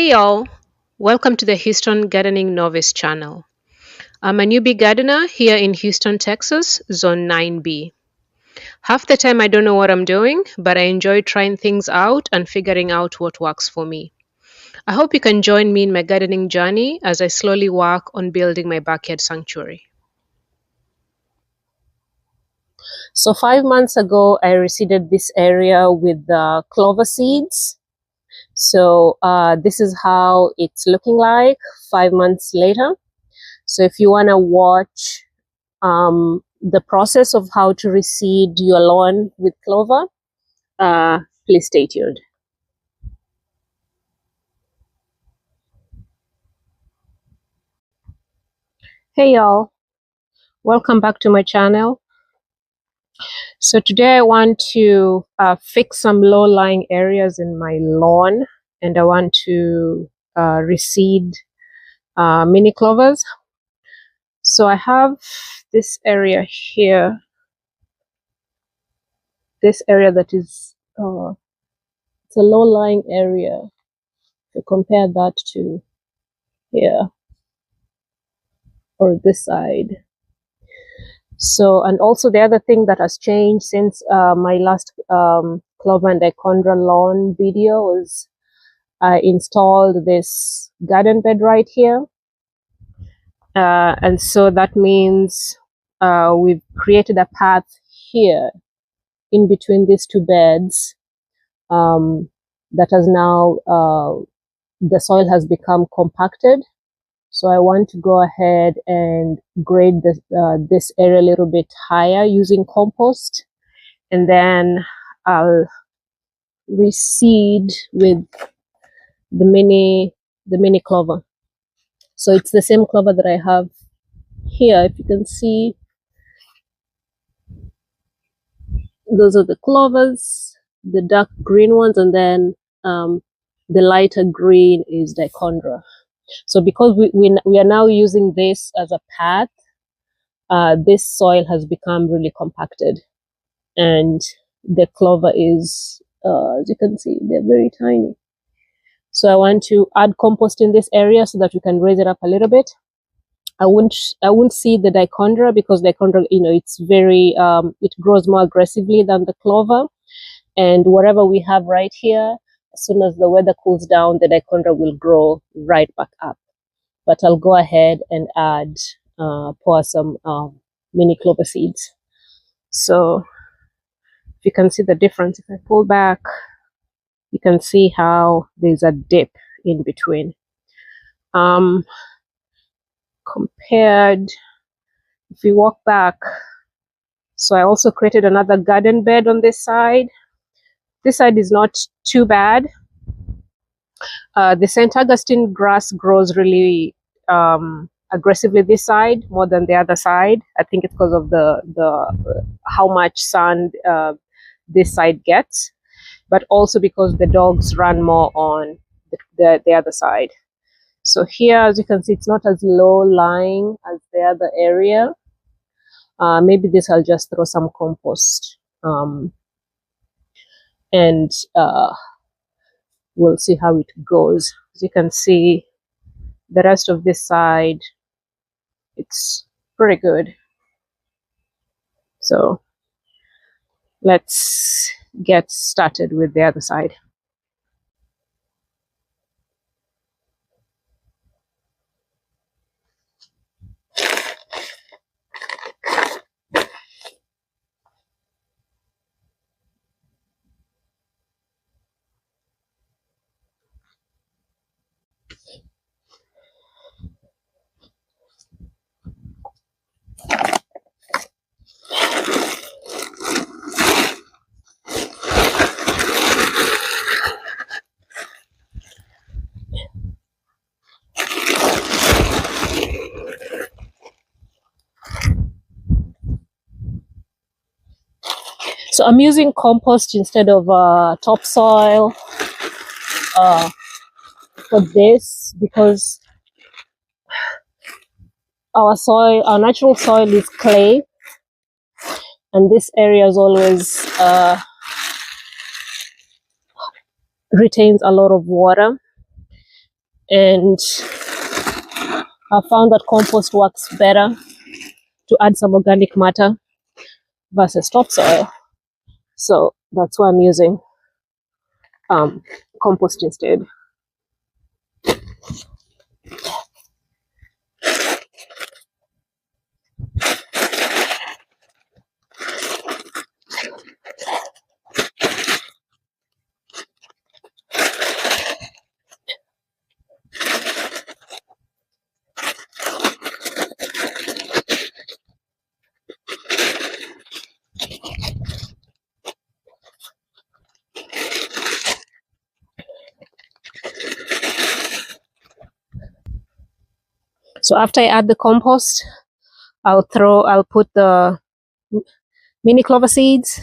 Hey y'all, welcome to the Houston Gardening Novice channel. I'm a newbie gardener here in Houston, Texas, Zone 9B. Half the time I don't know what I'm doing, but I enjoy trying things out and figuring out what works for me. I hope you can join me in my gardening journey as I slowly work on building my backyard sanctuary. So 5 months ago, I reseeded this area with the clover seeds. So this is how it's looking like 5 months later. So if you want to watch the process of how to reseed your lawn with clover, please stay tuned. Hey y'all, welcome back to my channel. So today I want to fix some low-lying areas in my lawn, and I want to reseed mini clovers. So I have this area here, this area that is it's a low-lying area. If you compare that to here or this side. So, and also the other thing that has changed since my last clover and dichondra lawn video was I installed this garden bed right here. And so that means we've created a path here in between these two beds that has now, the soil has become compacted. So I want to go ahead and grade this area a little bit higher using compost, and then I'll reseed with the mini clover. So it's the same clover that I have here. If you can see, those are the clovers, the dark green ones, and then the lighter green is dichondra. So because we are now using this as a path, this soil has become really compacted, and the clover is, as you can see, they're very tiny. So I want to add compost in this area so that we can raise it up a little bit. I won't see the dichondra because dichondra, it's very, it grows more aggressively than the clover. And whatever we have right here, as soon as the weather cools down, the dichondra will grow right back up. But I'll go ahead and add, pour some mini clover seeds. So if you can see the difference, if I pull back, you can see how there's a dip in between. Compared, if we walk back, so I also created another garden bed on this side. This side is not too bad. The St. Augustine grass grows really aggressively this side more than the other side. I think it's because of the how much sun this side gets, but also because the dogs run more on the other side. So here, as you can see, it's not as low lying as the other area. Maybe this I'll just throw some compost, and we'll see how it goes. As you can see, the rest of this side, it's pretty good. So let's get started with the other side. So I'm using compost instead of topsoil for this because our natural soil is clay, and this area is always retains a lot of water. and I found that compost works better to add some organic matter versus topsoil. So that's why I'm using compost instead. So after I add the compost, I'll put the mini clover seeds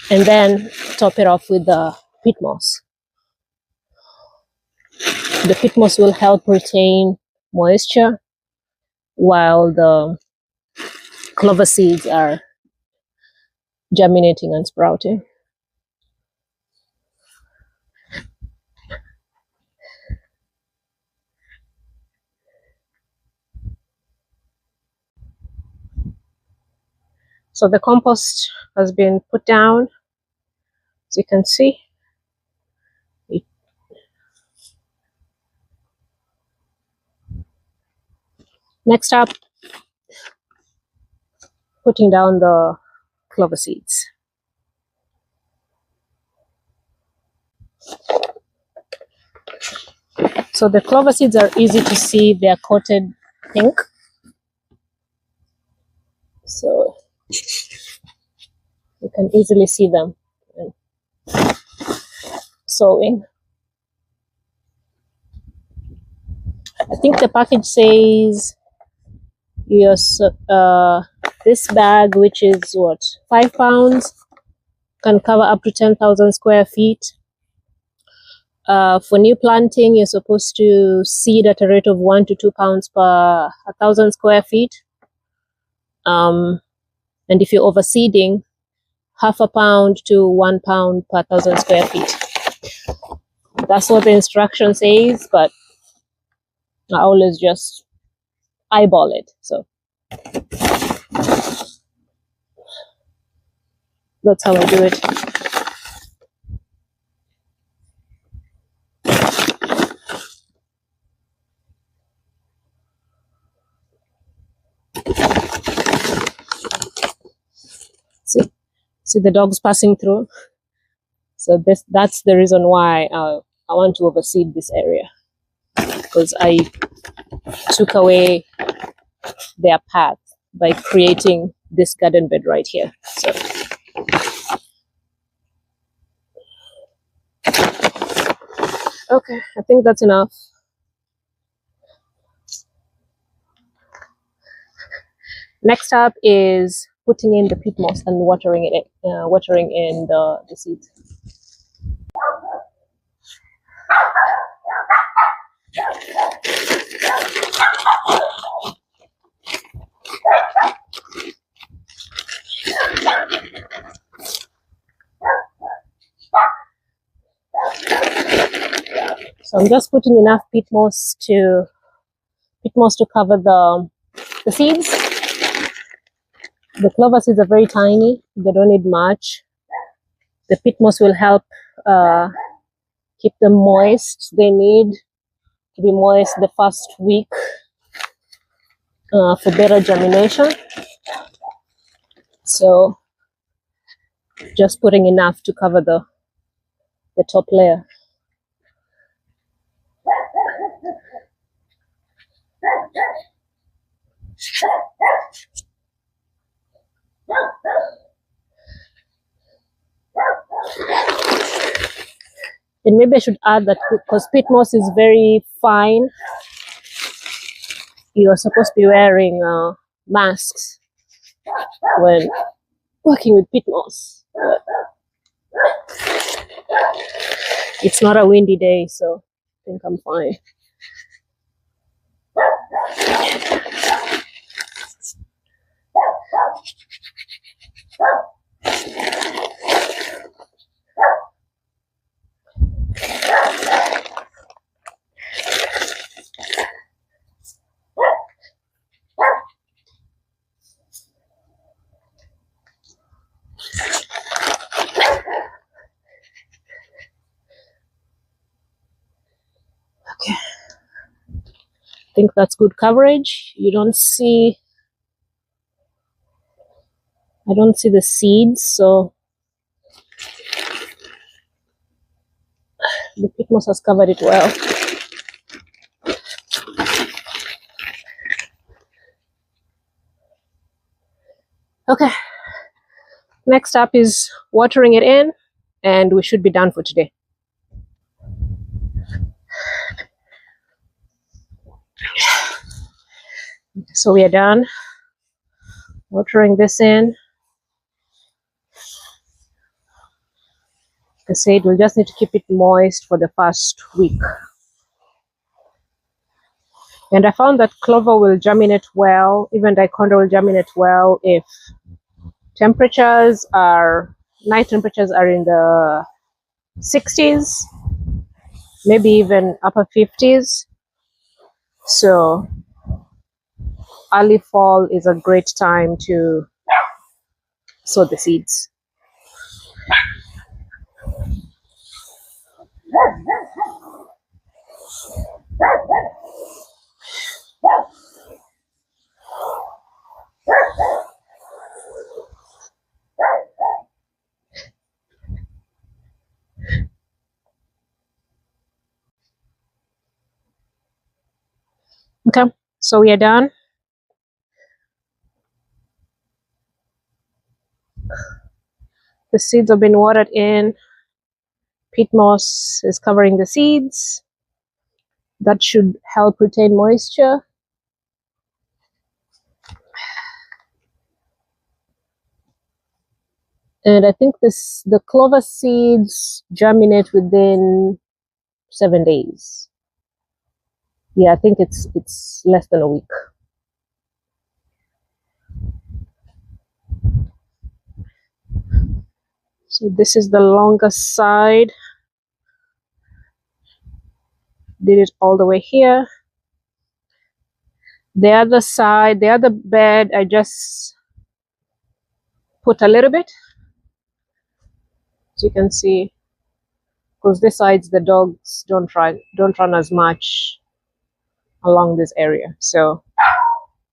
and then top it off with the peat moss. The peat moss will help retain moisture while the clover seeds are germinating and sprouting. So the compost has been put down, as you can see. Next up, putting down the clover seeds. So the clover seeds are easy to see, they're coated pink. So you can easily see them sowing. I think the package says yes, this bag, which is what, 5 pounds, can cover up to 10,000 square feet. For new planting, you're supposed to seed at a rate of 1 to 2 pounds per 1,000 square feet. And if you're overseeding, 0.5 pound to 1 pound per 1,000 square feet. That's what the instruction says, but I always just eyeball it. So that's how I do it. See the dogs passing through. So that's the reason why I want to overseed this area, because I took away their path by creating this garden bed right here. So okay, I think that's enough. Next up is putting in the peat moss and watering in the seeds. So I'm just putting enough peat moss to cover the seeds. The clover seeds are very tiny; they don't need much. The peat moss will help keep them moist. They need to be moist the first week for better germination. So just putting enough to cover the top layer. And maybe I should add that because peat moss is very fine, you are supposed to be wearing masks when working with peat moss. It's not a windy day, so I think I'm fine. think that's good coverage. I don't see the seeds, so the peat moss has covered it well. Okay, next up is watering it in, and we should be done for today. So we are done watering this in. Like I said, we'll just need to keep it moist for the first week. And I found that clover will germinate well, even dichondra will germinate well if night temperatures are in the 60s, maybe even upper 50s. So early fall is a great time to sow the seeds. Okay, so we are done. The seeds have been watered in. Peat moss is covering the seeds. That should help retain moisture. And I think the clover seeds germinate within 7 days. Yeah, I think it's less than a week. So this is the longest side. Did it all the way here. The other side, the other bed, I just put a little bit. As you can see, because this sides the dogs don't run as much along this area, so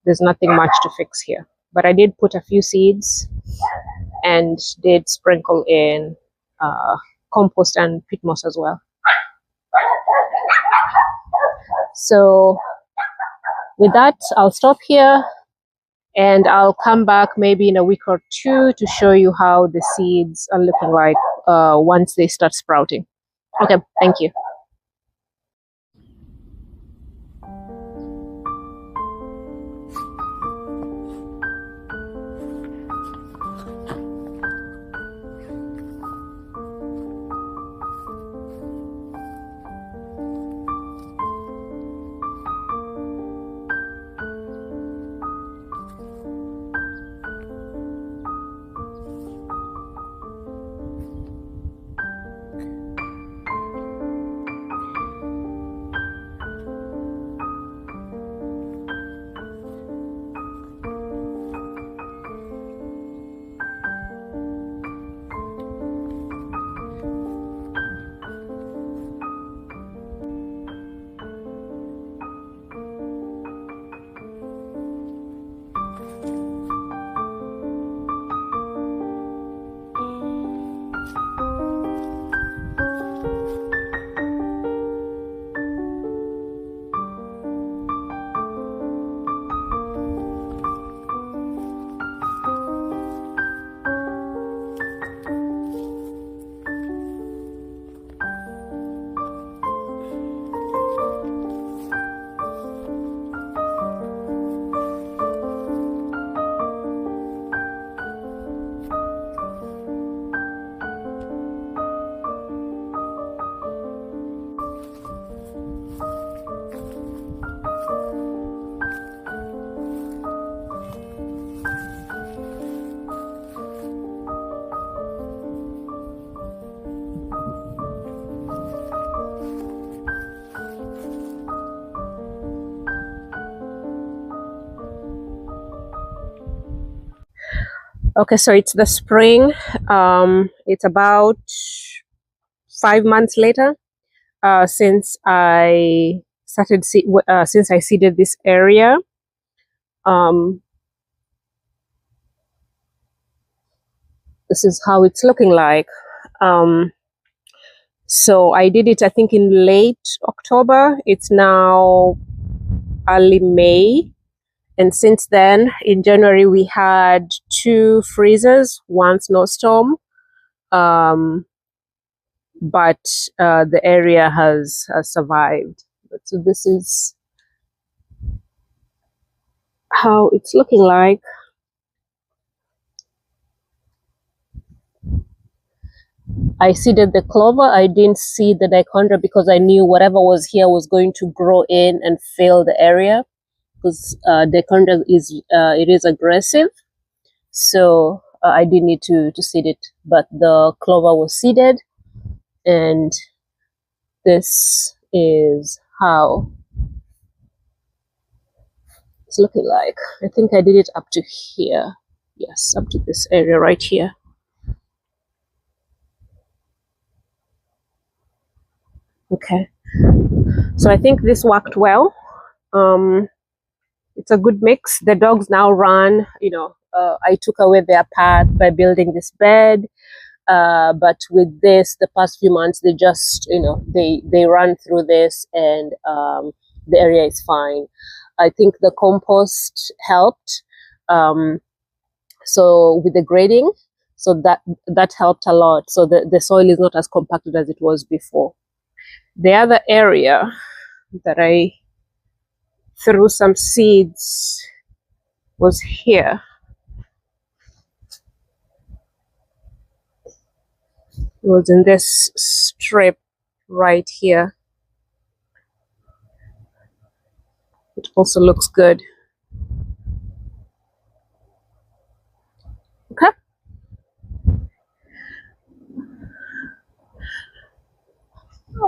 there's nothing much to fix here. But I did put a few seeds and did sprinkle in compost and peat moss as well. So with that, I'll stop here and I'll come back maybe in a week or two to show you how the seeds are looking like once they start sprouting. Okay, thank you. Okay, so it's the spring. It's about 5 months later since started since I seeded this area. This is how it's looking like. So I did it, I think, in late October. It's now early May. And since then, in January, we had 2 freezes, 1 snowstorm. But the area has survived. So this is how it's looking like. I seeded the clover. I didn't seed the dichondra because I knew whatever was here was going to grow in and fill the area, because dichondra is aggressive. So I didn't need to seed it, but the clover was seeded, and this is how it's looking like. I think I did it up to here. Yes, up to this area right here. Okay, so I think this worked well. It's a good mix. The dogs now run, you know, I took away their path by building this bed. But with this, the past few months, they just, you know, they run through this, and the area is fine. I think the compost helped. So with the grading, so that helped a lot. So the soil is not as compacted as it was before. The other area that I threw some seeds was here. It was in this strip right here. It also looks good. Okay.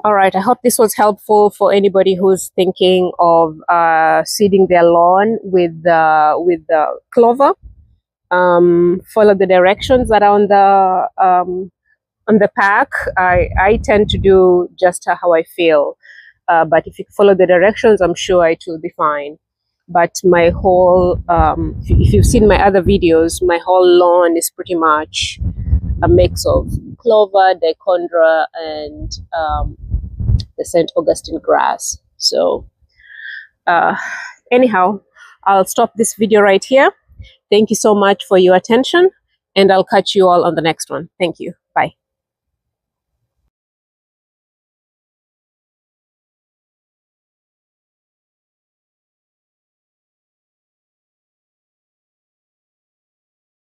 All right, I hope this was helpful for anybody who's thinking of seeding their lawn with the clover. Follow the directions that are on the pack. I tend to do just how I feel, but if you follow the directions, I'm sure it will be fine. But my whole, if you've seen my other videos, my whole lawn is pretty much a mix of clover, dichondra, and the St. Augustine grass. So anyhow, I'll stop this video right here. Thank you so much for your attention, and I'll catch you all on the next one. Thank you.